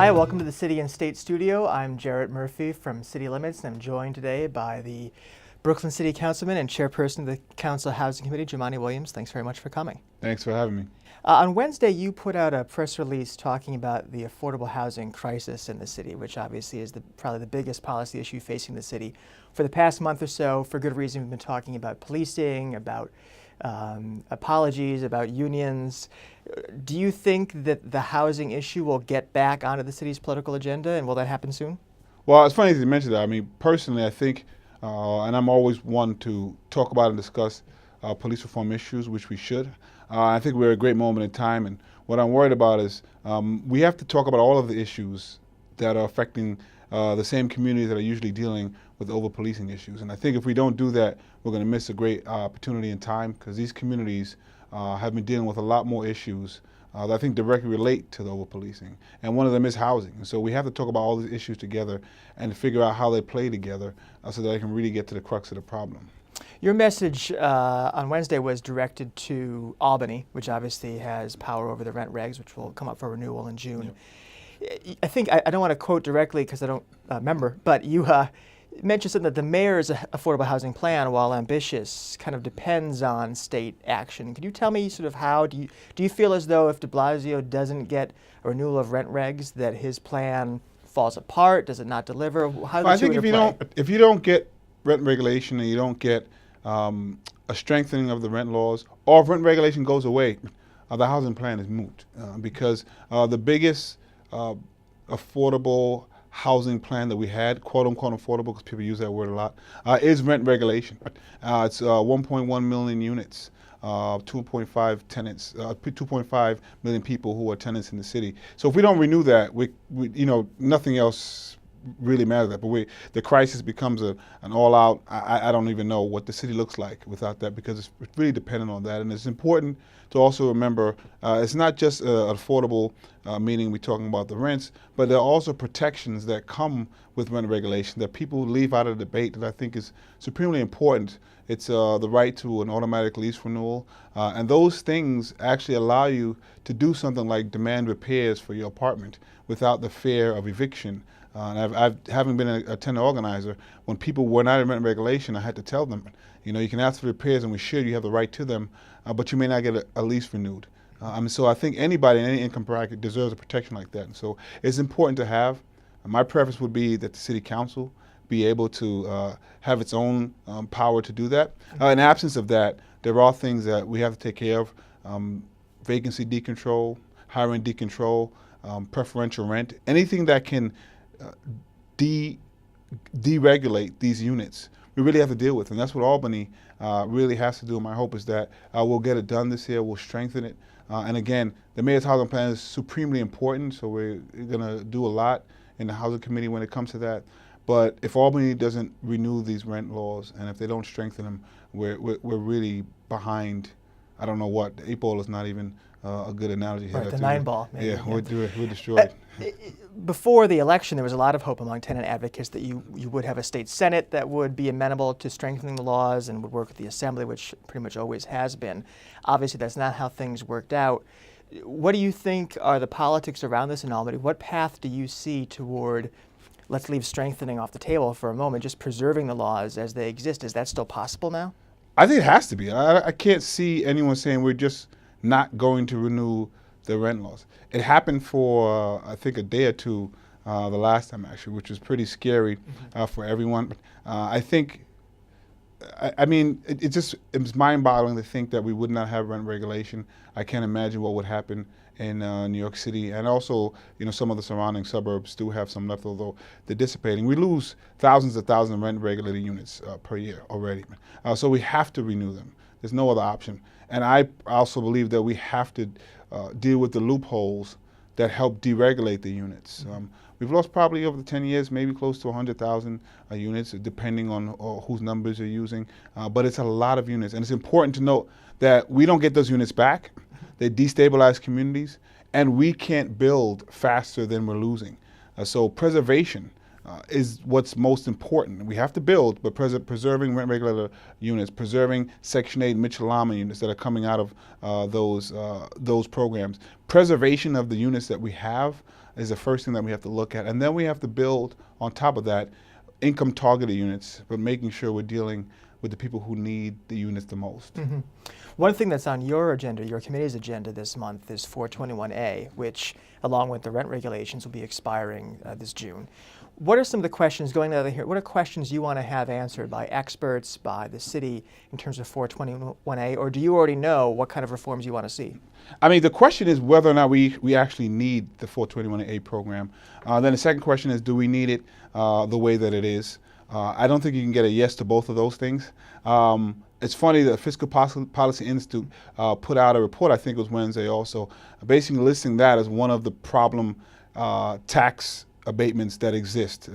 Hi, welcome to the City and State Studio. I'm Jarrett Murphy from City Limits, and I'm joined today by the Brooklyn City Councilman and Chairperson of the Council Housing Committee, Jumaane Williams. Thanks very much for coming. Thanks for having me. On Wednesday, you put out a press release talking about the affordable housing crisis in the city, which obviously is probably the biggest policy issue facing the city. For the past month or so, for good reason, we've been talking about policing, about apologies, about unions. Do you think that the housing issue will get back onto the city's political agenda, and will that happen soon? Well, it's funny that you mentioned that. I mean, personally, I think, and I'm always one to talk about and discuss police reform issues, which we should. I think we're at a great moment in time, and what I'm worried about is we have to talk about all of the issues that are affecting the same communities that are usually dealing with over-policing issues. And I think if we don't do that, we're going to miss a great opportunity in time, because these communities have been dealing with a lot more issues that I think directly relate to the over-policing. And one of them is housing. And so we have to talk about all these issues together and figure out how they play together so that I can really get to the crux of the problem. Your message on Wednesday was directed to Albany, which obviously has power over the rent regs, which will come up for renewal in June. Yep. I think, I don't want to quote directly because I don't remember, but you mentioned something that the mayor's affordable housing plan, while ambitious, kind of depends on state action. Could you tell me sort of how, do you feel as though if de Blasio doesn't get a renewal of rent regs that his plan falls apart? Does it not deliver? How I think if you don't get rent regulation and you don't get a strengthening of the rent laws, or if rent regulation goes away, the housing plan is moot, because the biggest affordable housing plan that we had, quote unquote affordable, because people use that word a lot, is rent regulation. It's 1.1 million units, 2.5 tenants, 2.5 million people who are tenants in the city. So if we don't renew that, we nothing else really matters. But the crisis becomes an all-out. I don't even know what the city looks like without that, because it's really dependent on that. And it's important to also remember it's not just affordable, meaning we're talking about the rents, but there are also protections that come with rent regulation that people leave out of the debate that I think is supremely important. It's the right to an automatic lease renewal, and those things actually allow you to do something like demand repairs for your apartment without the fear of eviction. And having been a tenant organizer, when people were not in rent regulation, I had to tell them, you can ask for repairs, and you have the right to them, but you may not get a lease renewed. So I think anybody in any income bracket deserves a protection like that. And so it's important to have. My preference would be that the city council be able to have its own power to do that. In absence of that, there are things that we have to take care of: vacancy decontrol, hiring decontrol, preferential rent, anything that can deregulate these units, we really have to deal with. And that's what Albany really has to do. My hope is that we'll get it done this year, we'll strengthen it. And again, the mayor's housing plan is supremely important, so we're going to do a lot in the housing committee when it comes to that. But if Albany doesn't renew these rent laws, and if they don't strengthen them, we're really behind. I don't know what. The 8 ball is not even a good analogy here. Right, the 9 ball. Maybe. Yeah, we're destroyed. Before the election, there was a lot of hope among tenant advocates that you would have a state senate that would be amenable to strengthening the laws and would work with the assembly, which pretty much always has been. Obviously, that's not how things worked out. What do you think are the politics around this in Albany? What path do you see toward, let's leave strengthening off the table for a moment, just preserving the laws as they exist? Is that still possible now? I think it has to be. I can't see anyone saying we're just not going to renew the rent laws. It happened for, I think, a day or two the last time, actually, which was pretty scary for everyone. I think, I mean, it's mind-boggling to think that we would not have rent regulation. I can't imagine what would happen in New York City, and also, some of the surrounding suburbs do have some left, although they're dissipating. We lose thousands of rent-regulated units per year already. So we have to renew them. There's no other option. And I also believe that we have to deal with the loopholes that help deregulate the units. We've lost probably over the 10 years, maybe close to 100,000 units, depending on whose numbers you're using. But it's a lot of units. And it's important to note that we don't get those units back. They destabilize communities, and we can't build faster than we're losing. So preservation is what's most important. We have to build, but preserving rent-regulated units, preserving Section 8 Mitchell-Lama units that are coming out of those programs. Preservation of the units that we have is the first thing that we have to look at. And then we have to build on top of that income targeted units, but making sure we're dealing with the people who need the units the most. Mm-hmm. One thing that's on your agenda, your committee's agenda this month, is 421A, which, along with the rent regulations, will be expiring this June. What are some of the questions going out here? What are questions you want to have answered by experts, by the city, in terms of 421A, or do you already know what kind of reforms you want to see? I mean, the question is whether or not we actually need the 421A program. Then the second question is, do we need it the way that it is? I don't think you can get a yes to both of those things. It's funny, the Fiscal Policy Institute put out a report, I think it was Wednesday also, basically listing that as one of the problem tax abatements that exist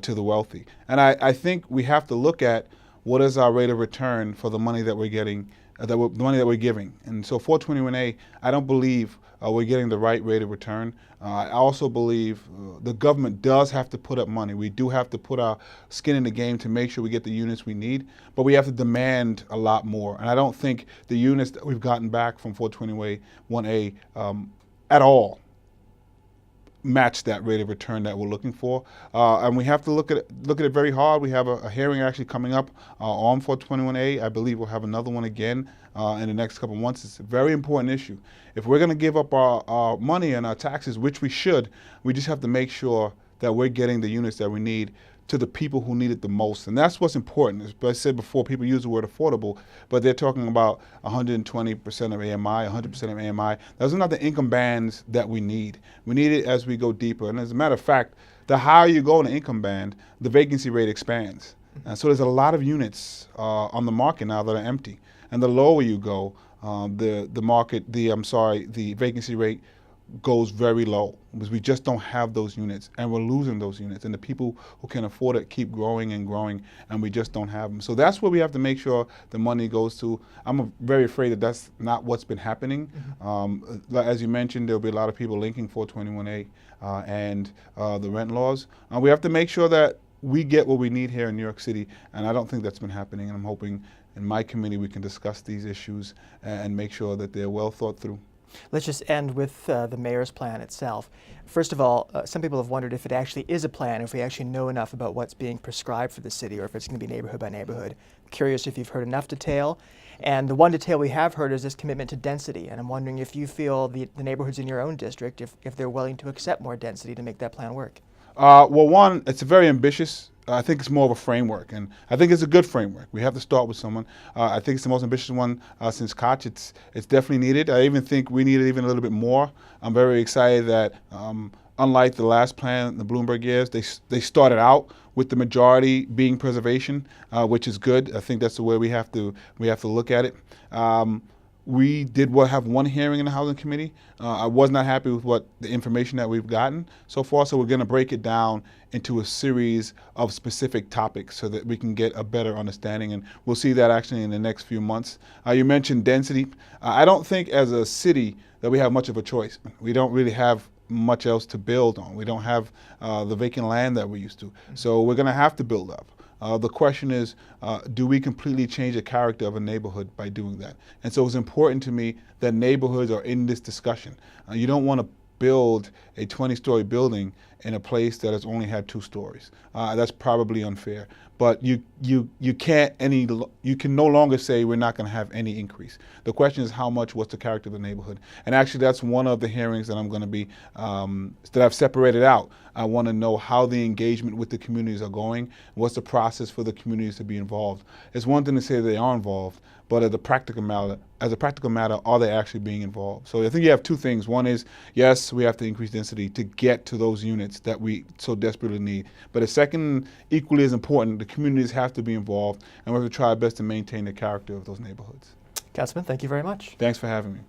to the wealthy. And I think we have to look at what is our rate of return for the money that we're getting, the money that we're giving. And so 421A, I don't believe we're getting the right rate of return. I also believe the government does have to put up money. We do have to put our skin in the game to make sure we get the units we need, but we have to demand a lot more. And I don't think the units that we've gotten back from 421A at all match that rate of return that we're looking for, and we have to look at it very hard. We have a hearing actually coming up on 421A. I believe we'll have another one again in the next couple of months. It's a very important issue. If we're going to give up our money and our taxes, which we should, we just have to make sure that we're getting the units that we need to the people who need it the most. And that's what's important. As I said before, people use the word affordable, but they're talking about 120% of AMI, 100% of AMI. Those are not the income bands that we need. We need it as we go deeper. And as a matter of fact, the higher you go in the income band, the vacancy rate expands. And so there's a lot of units on the market now that are empty. And the lower you go, the vacancy rate goes very low, because we just don't have those units, and we're losing those units, and the people who can afford it keep growing and growing, and we just don't have them. So that's where we have to make sure the money goes to. I'm very afraid that that's not what's been happening. As you mentioned, there'll be a lot of people linking 421A and the rent laws. We have to make sure that we get what we need here in New York City, and I don't think that's been happening, and I'm hoping in my committee we can discuss these issues and make sure that they're well thought through. Let's just end with the mayor's plan itself. First of all, some people have wondered if it actually is a plan, if we actually know enough about what's being prescribed for the city, or if it's going to be neighborhood by neighborhood. Curious if you've heard enough detail. And the one detail we have heard is this commitment to density. And I'm wondering if you feel the neighborhoods in your own district, if they're willing to accept more density to make that plan work. Well, one, it's very ambitious. I think it's more of a framework, and I think it's a good framework. We have to start with someone. I think it's the most ambitious one since Koch. It's definitely needed. I even think we need it even a little bit more. I'm very excited that unlike the last plan, the Bloomberg years, they started out with the majority being preservation, which is good. I think that's the way we have to look at it. We did have one hearing in the Housing Committee. I was not happy with the information that we've gotten so far, so we're going to break it down into a series of specific topics so that we can get a better understanding, and we'll see that actually in the next few months. You mentioned density. I don't think as a city that we have much of a choice. We don't really have much else to build on. We don't have the vacant land that we used to, so we're going to have to build up. The question is, do we completely change the character of a neighborhood by doing that? And so it's important to me that neighborhoods are in this discussion. You don't want to build a 20-story building in a place that has only had 2 stories. That's probably unfair. But you can no longer say we're not going to have any increase. The question is how much, what's the character of the neighborhood? And actually that's one of the hearings that I'm going to be, that I've separated out. I want to know how the engagement with the communities are going, what's the process for the communities to be involved. It's one thing to say they are involved, but as a practical matter, are they actually being involved? So I think you have 2 things. One is, yes, we have to increase density to get to those units that we so desperately need. But a second, equally as important, the communities have to be involved, and we have to try our best to maintain the character of those neighborhoods. Councilman, thank you very much. Thanks for having me.